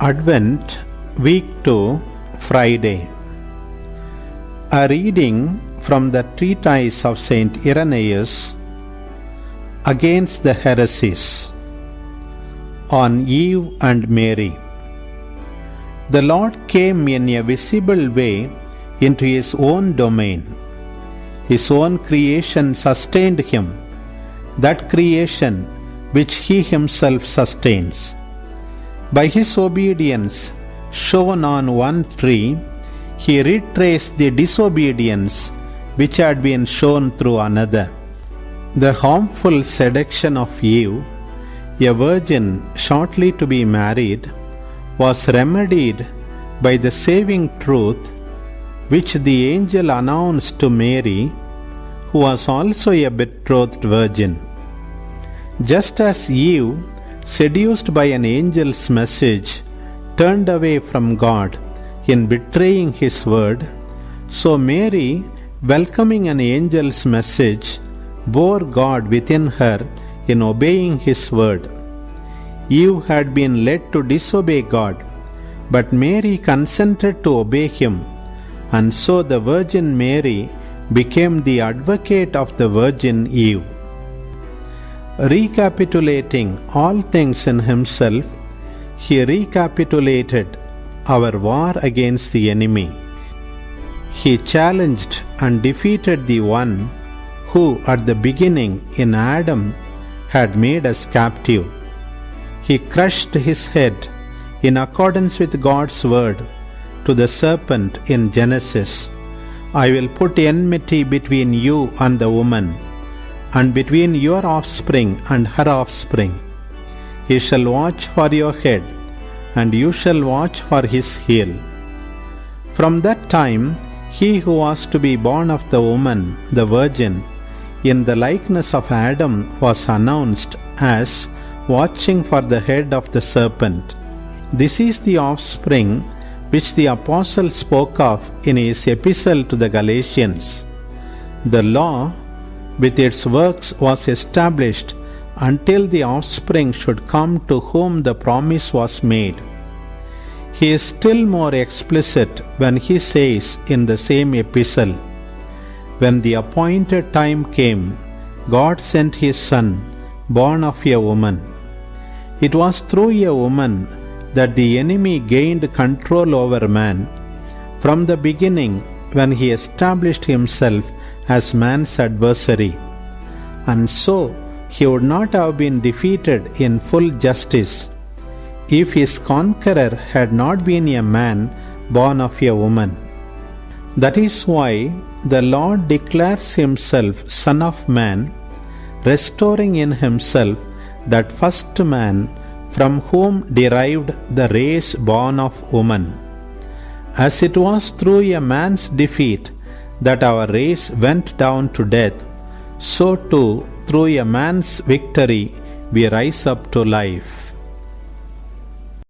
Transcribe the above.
Advent, Week 2, Friday. A reading from the treatise of Saint Irenaeus against the heresies on Eve and Mary. The Lord came in a visible way into His own domain. His own creation sustained Him, that creation which He Himself sustains. By His obedience shown on one tree, He retraced the disobedience which had been shown through another. The harmful seduction of Eve, a virgin shortly to be married, was remedied by the saving truth which the angel announced to Mary, who was also a betrothed virgin. Just as Eve, seduced by an angel's message, turned away from God in betraying His word, so Mary, welcoming an angel's message, bore God within her in obeying His word. Eve had been led to disobey God, but Mary consented to obey Him, and so the Virgin Mary became the advocate of the Virgin Eve. Recapitulating all things in Himself, He recapitulated our war against the enemy. He challenged and defeated the one who at the beginning in Adam had made us captive. He crushed his head in accordance with God's word to the serpent in Genesis. I will put enmity between you and the woman, and between your offspring and her offspring. He shall watch for your head, and you shall watch for his heel. From that time, he who was to be born of the woman, the virgin, in the likeness of Adam, was announced as watching for the head of the serpent. This is the offspring which the apostle spoke of in his epistle to the Galatians. The law with its works was established until the offspring should come to whom the promise was made. He is still more explicit when he says in the same epistle, when the appointed time came, God sent His Son, born of a woman. It was through a woman that the enemy gained control over man from the beginning, when he established himself as man's adversary. And so he would not have been defeated in full justice if his conqueror had not been a man born of a woman. That is why the Lord declares Himself Son of Man, restoring in Himself that first man from whom derived the race born of woman. As it was through a man's defeat that our race went down to death, so too through a man's victory we rise up to life.